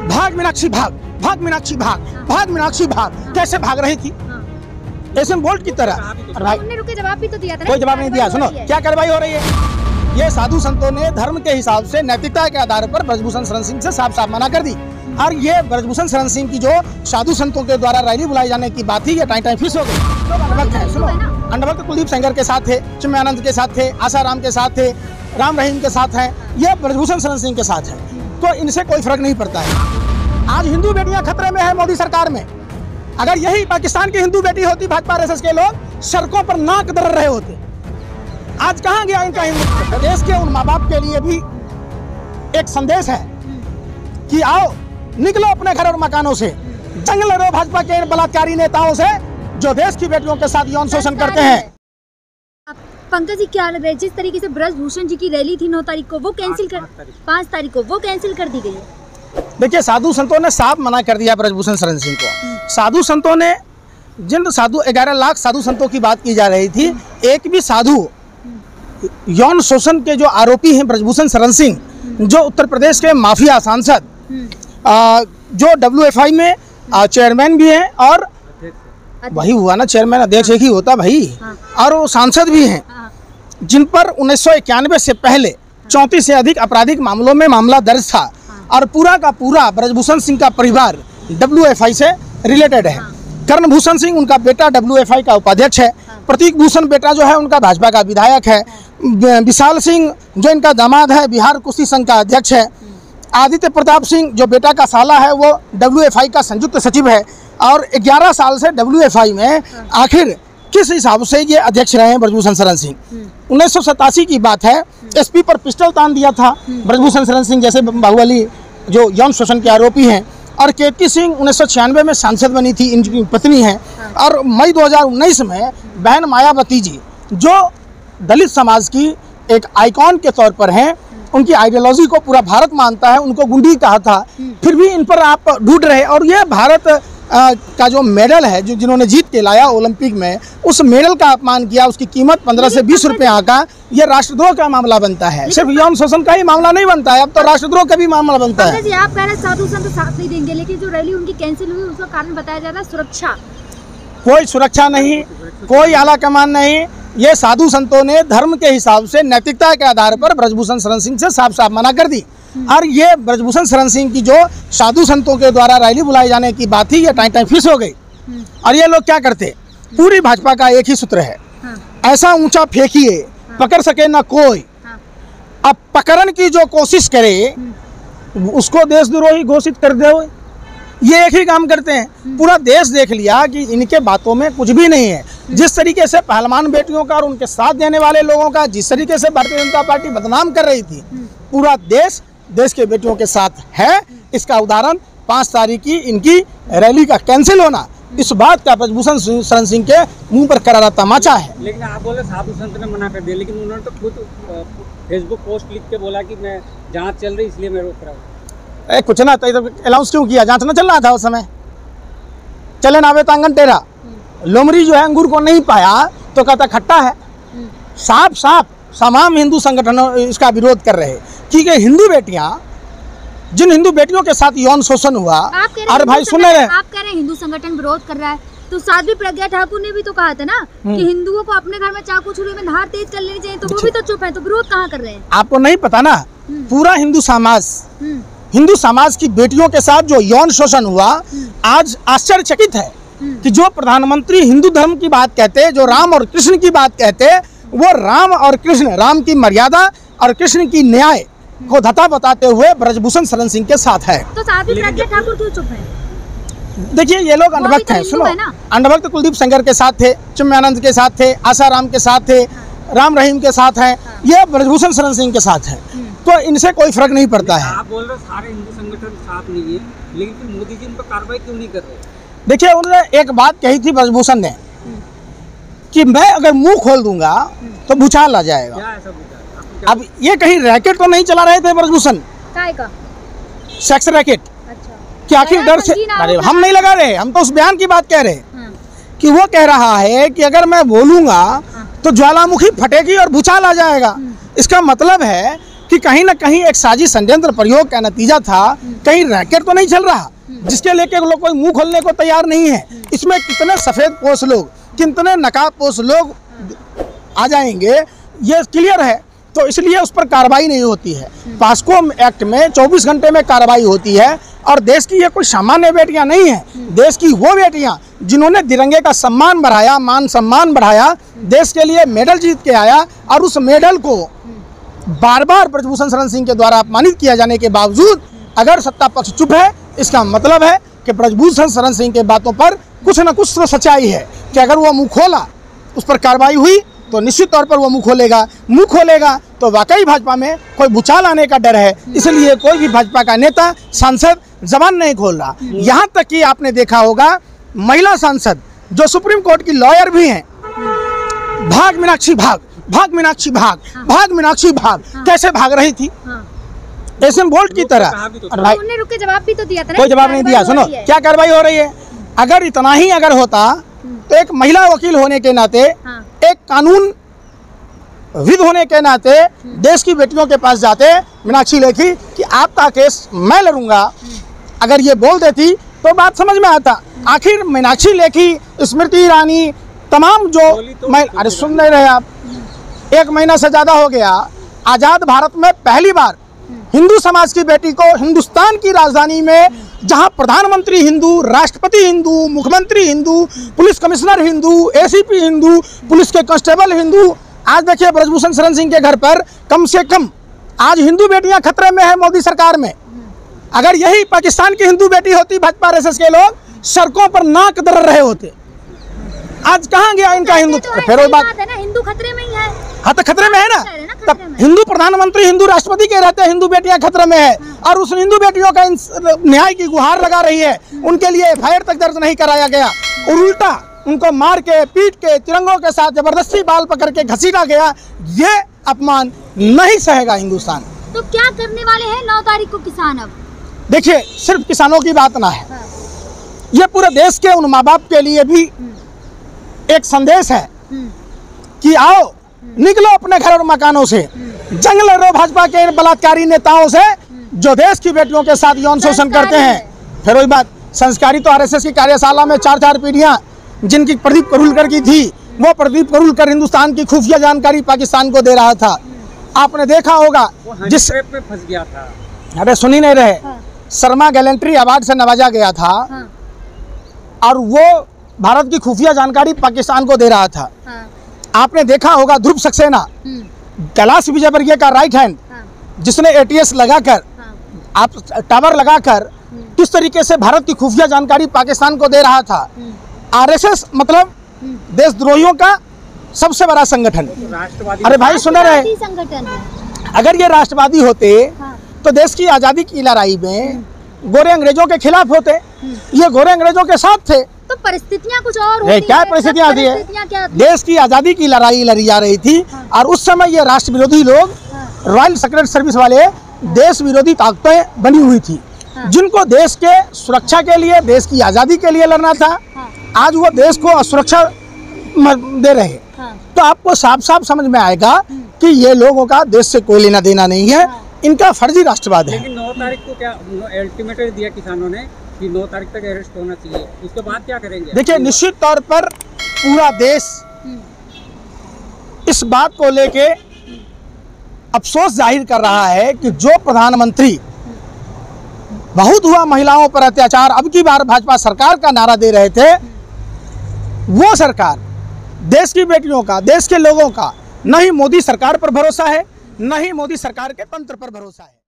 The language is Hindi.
भाग मीनाक्षी भाग, भाग मीनाक्षी भाग, भाग मीनाक्षी भाग। कैसे भाग रही थी एशियन बोल्ट की तरह। उन्होंने रुके जवाब भी तो दिया था। कोई जवाब नहीं दिया। सुनो क्या कार्रवाई हो रही है। ये साधु संतों ने धर्म के हिसाब से नैतिकता के आधार पर ब्रजभूषण शरण सिंह से साफ साफ मना कर दी। और ये ब्रजभूषण शरण सिंह की जो साधु संतों के द्वारा रैली बुलाई जाने की बात थी, ये टाइम फिक्स हो गई। लोग अंधभक्त है। सुनो, अंधभक्त कुलदीप सेंगर के साथ थे, चिन्मयानंद के साथ थे, आसाराम के साथ थे, राम रहीम के साथ हैं, ये ब्रजभूषण शरण सिंह के साथ है। तो इनसे कोई फर्क नहीं पड़ता है। आज हिंदू बेटियां खतरे में है मोदी सरकार में। अगर यही पाकिस्तान की हिंदू बेटी होती, भाजपा आरएसएस के लोग सड़कों पर नाक दर रहे होते। आज कहां गया इनका हिंदू। देश के उन माँ बाप के लिए भी एक संदेश है कि आओ निकलो अपने घर और मकानों से, जंग लड़ो भाजपा के बलात्कारी नेताओं से जो देश की बेटियों के साथ यौन शोषण करते हैं। पंकज जी क्या लग रहा है, जिस तरीके से ब्रजभूषण जी की रैली थी 9 तारीख को, वो कैंसिल कर 5 तारीख को वो कैंसिल कर दी गई है। देखिए साधु संतों ने साफ मना कर दिया ब्रजभूषण शरण सिंह को। साधु संतों ने जिन 11 लाख साधु संतों की बात की जा रही थी, एक भी साधु यौन शोषण के जो आरोपी हैं ब्रजभूषण शरण सिंह, जो उत्तर प्रदेश के माफिया सांसद, जो WFI में चेयरमैन भी हैं और वही हुआ ना चेयरमैन, अध्यक्ष एक ही होता भाई, और वो सांसद भी हैं, जिन पर 1991 से पहले 34 से अधिक आपराधिक मामलों में मामला दर्ज था। और पूरा का पूरा ब्रजभूषण सिंह का परिवार WFI से रिलेटेड है। कर्णभूषण सिंह उनका बेटा WFI का उपाध्यक्ष है, प्रतीक भूषण बेटा जो है उनका भाजपा का विधायक है, विशाल सिंह जो इनका दामाद है बिहार कुश्ती संघ का अध्यक्ष है, आदित्य प्रताप सिंह जो बेटा का साला है वो WFI का संयुक्त सचिव है। और 11 साल से WFI में आखिर किस हिसाब से ये अध्यक्ष रहे हैं ब्रजभूषण शरण सिंह। 1987 की बात है, SP पर पिस्टल तान दिया था ब्रजभूषण शरण सिंह जैसे बाहुबली जो यौन शोषण के आरोपी हैं। और KP सिंह 1996 में सांसद बनी थी, इनकी पत्नी है। और मई 2019 में बहन मायावती जी जो दलित समाज की एक आइकॉन के तौर पर हैं, उनकी आइडियोलॉजी को पूरा भारत मानता है, उनको गुंडी कहा था, फिर भी इन पर आप ढूंढ रहे। और ये भारत का जो मेडल है जो जिन्होंने जीत के लाया ओलंपिक में, उस मेडल का अपमान किया, उसकी कीमत 15 से 20 रुपए आका, ये राष्ट्रद्रोह का मामला बनता है। सिर्फ यौन शोषण का ही मामला नहीं बनता है, अब तो राष्ट्रद्रोह का भी मामला बनता है। आप कह रहे साधु संत साथ नहीं देंगे, लेकिन जो रैली उनकी कैंसिल हुई उसका कारण बताया जा रहा है सुरक्षा। कोई सुरक्षा नहीं, कोई आला कमान नहीं। ये साधु संतों ने धर्म के हिसाब से नैतिकता के आधार पर ब्रजभूषण शरण सिंह से साफ साफ मना कर दी। और ये ब्रजभूषण शरण सिंह की जो साधु संतों के द्वारा रैली बुलाई जाने की बात थी, ये टाइम फिक्स हो गई। और ये लोग क्या करते, पूरी भाजपा का एक ही सूत्र है, ऐसा ऊंचा फेंकिए पकड़ सके ना कोई। अब पकड़न की जो कोशिश करे उसको देशद्रोही घोषित कर दे, ये एक ही काम करते हैं। पूरा देश देख लिया कि इनके बातों में कुछ भी नहीं है। जिस तरीके से पहलवान बेटियों का और उनके साथ देने वाले लोगों का जिस तरीके से भारतीय जनता पार्टी बदनाम कर रही थी, पूरा देश के बेटियों के साथ है। इसका उदाहरण 5 तारीख की इनकी रैली का कैंसिल होना इस बात का ब्रजभूषण शरण सिंह के मुंह पर करारा तमाचा है। लेकिन आप बोले साधु संत ने मना कर दिया, लेकिन उन्होंने तो खुद फेसबुक पोस्ट लिख के बोला कि मैं जांच चल रही इसलिए मैं रोक रहा हूँ। कुछ ना तो अनाउंस क्यों किया, जांच ना चल रहा था उस समय। चले नावे तांगन टेरा, लोमड़ी जो है अंगूर को नहीं पाया तो कहता खट्टा है। साफ साफ तमाम हिंदू संगठनों इसका विरोध कर रहे कि हिंदू बेटियां, जिन हिंदू बेटियों के साथ यौन शोषण हुआ। अरे भाई सुन रहे, आप कह रहे हैं हिंदू संगठन विरोध कर रहा है, तो साध्वी प्रज्ञा ठाकुर ने भी तो कहा था ना कि हिंदुओं को अपने घर में चाकू छुरी में धार तेज कर लेनी चाहिए, तो वो भी तो चुप है, तो विरोध कहाँ कर रहे हैं? आपको नहीं पता ना, पूरा हिंदू समाज की बेटियों के साथ जो यौन शोषण हुआ, आज आश्चर्यचकित है कि जो प्रधानमंत्री हिंदू धर्म की बात कहते, जो राम और कृष्ण की बात कहते, वो राम और कृष्ण, राम की मर्यादा और कृष्ण की न्याय को धता बताते हुए ब्रजभूषण शरण सिंह के साथ है। तो साध्वी प्रज्ञा ठाकुर क्यों चुप है? देखिए ये लोग अंधभक्त हैं। सुनो, अंधभक्त कुलदीप सेंगर के साथ थे, चिन्मयानंद के साथ थे, आसाराम के साथ थे, राम रहीम के साथ हैं, ये ब्रजभूषण शरण सिंह के साथ है। तो इनसे कोई फर्क नहीं पड़ता है। आप बोल रहे सारे हिंदू संगठन साथ नहीं है, लेकिन फिर मोदी जी इन पर कार्रवाई क्यों नहीं कर रहे? देखिए उन्होंने एक बात कही थी ब्रजभूषण ने कि मैं अगर मुंह खोल दूंगा तो भूचाल आ जाएगा। क्या ऐसा भूचाल? अब ये कहीं रैकेट तो नहीं चला रहे थे ब्रजभूषण, सेक्स रैकेट? अच्छा। कि आखिर डर से, अरे हम नहीं लगा रहे, हम तो उस बयान की बात कह रहे कि वो कह रहा है कि अगर मैं बोलूंगा तो ज्वालामुखी फटेगी और भूचाल आ जाएगा। इसका मतलब है कि कहीं ना कहीं एक साजिश षड्यंत्र प्रयोग का नतीजा था, कहीं रैकेट तो नहीं चल रहा जिसके लेके लोग कोई मुंह खोलने को तैयार नहीं है। इसमें कितने सफ़ेद पोश लोग, कितने नकाबपोश लोग आ जाएंगे ये क्लियर है, तो इसलिए उस पर कार्रवाई नहीं होती है। पास्को एक्ट में 24 घंटे में कार्रवाई होती है और देश की ये कोई सामान्य बेटियां नहीं है, देश की वो बेटियां जिन्होंने तिरंगे का सम्मान बढ़ाया, मान सम्मान बढ़ाया, देश के लिए मेडल जीत के आया और उस मेडल को बार बार ब्रजभूषण शरण सिंह के द्वारा अपमानित किया जाने के बावजूद अगर सत्ता पक्ष चुप है, इसका मतलब है कि ब्रजभूषण शरण सिंह के बातों पर कुछ न कुछ तो सच्चाई है कि अगर वो मुँह खोला, उस पर कार्रवाई हुई तो निश्चित तौर पर वो मुँह खोलेगा तो वाकई भाजपा में कोई भूचाल आने का डर है। इसलिए कोई भी भाजपा का नेता, सांसद जबान नहीं खोल रहा। यहाँ तक कि आपने देखा होगा महिला सांसद जो सुप्रीम कोर्ट की लॉयर भी हैं, भाग मीनाक्षी भाग, भाग मीनाक्षी भाग, भाग मीनाक्षी भाग, कैसे भाग रही थी एशियन बोल्ट की तरह। उन्होंने रुक के जवाब भी तो दिया था ना, कोई जवाब नहीं दिया। सुनो क्या कार्रवाई हो रही है। अगर इतना ही अगर होता तो एक महिला वकील होने के नाते, एक कानून विद होने के नाते देश की बेटियों के पास जाते, मीनाक्षी लेखी कि आपका केस मैं लड़ूंगा, अगर ये बोल देती तो बात समझ में आता। आखिर मीनाक्षी लेखी, स्मृति ईरानी, तमाम जो मैं अरे सुन नहीं रहे आप, 1 महीना से ज़्यादा हो गया, आज़ाद भारत में पहली बार हिंदू समाज की बेटी को हिंदुस्तान की राजधानी में, जहां प्रधानमंत्री हिंदू, राष्ट्रपति हिंदू, मुख्यमंत्री Hindu, police commissioner Hindu, ACP Hindu, police के कांस्टेबल हिंदू, आज देखिए ब्रजभूषण शरण सिंह के घर पर कम से कम आज हिंदू बेटियां खतरे में है मोदी सरकार में। अगर यही पाकिस्तान की हिंदू बेटी होती, भाजपा आरएसएस के लोग सड़कों पर नाक दर रहे होते। आज कहाँ गया इनका हिंदू? फिर वो बात है ना, हिंदू खतरे में ही है। हाँ तो खतरे में है ना, तब हिंदू प्रधानमंत्री, हिंदू राष्ट्रपति के रहते हिंदू बेटियां खतरे में है और उस हिंदू बेटियों का न्याय की गुहार लगा रही है। उनके लिए एफआईआर तक दर्ज नहीं कराया गया और उल्टा उनको मार के, पीट के, तिरंगों के साथ जबरदस्ती बाल पकड़ के घसीटा गया। ये अपमान नहीं सहेगा हिंदुस्तान। तो क्या करने वाले हैं 9 तारीख को किसान? अब देखिए, सिर्फ किसानों की बात ना है, ये पूरे देश के उन माँ बाप के लिए भी एक संदेश है कि आओ निकलो अपने घर और मकानों से, जंग लड़ो भाजपा के बलात्कारी नेताओं से जो देश की बेटियों के साथ यौन शोषण करते हैं। फिर वही बात, संस्कारी तो आरएसएस की कार्यशाला में 4 पीढ़ियां जिनकी प्रदीप करूलकर की थी, वो प्रदीप करूलकर हिंदुस्तान की खुफिया जानकारी पाकिस्तान को दे रहा था। आपने देखा होगा जिस पे फंस गया था। अरे सुन ही नहीं रहे, शर्मा गैलेंट्री अवार्ड से नवाजा गया था और वो भारत की खुफिया जानकारी पाकिस्तान को दे रहा था। आपने देखा होगा ध्रुव सक्सेना, कैलाश विजयवर्गीय का राइट हैंड, जिसने एटीएस लगाकर, आप टावर लगाकर किस तरीके से भारत की खुफिया जानकारी पाकिस्तान को दे रहा था। आरएसएस मतलब देशद्रोहियों का सबसे बड़ा संगठन। अरे भाई सुन रहे, संगठन है। अगर ये राष्ट्रवादी होते तो देश की आज़ादी की लड़ाई में गोरे अंग्रेजों के खिलाफ होते, ये गोरे अंग्रेजों के साथ थे। तो परिस्थितियां कुछ और होती क्या परिस्थितियां आती है? देश की आज़ादी की लड़ाई लड़ी जा रही थी और उस समय ये राष्ट्र विरोधी लोग, रॉयल सीक्रेट सर्विस वाले, देश विरोधी ताकतें बनी हुई थी जिनको देश के सुरक्षा के लिए, देश की आज़ादी के लिए लड़ना था। आज वो देश को असुरक्षा दे रहे। तो आपको साफ साफ समझ में आएगा कि ये लोगों का देश से कोई लेना देना नहीं है, इनका फर्जी राष्ट्रवाद है। लेकिन 9 तारीख को क्या अल्टीमेटम दिया किसानों ने कि 9 तारीख तक अरेस्ट होना चाहिए, उसके बाद क्या करेंगे? देखिए, निश्चित तौर पर पूरा देश इस बात को लेके अफसोस जाहिर कर रहा है कि जो प्रधानमंत्री बहुत हुआ महिलाओं पर अत्याचार, अब की बार भाजपा सरकार का नारा दे रहे थे, वो सरकार देश की बेटियों का, देश के लोगों का न ही मोदी सरकार पर भरोसा है, न ही मोदी सरकार के तंत्र पर भरोसा है।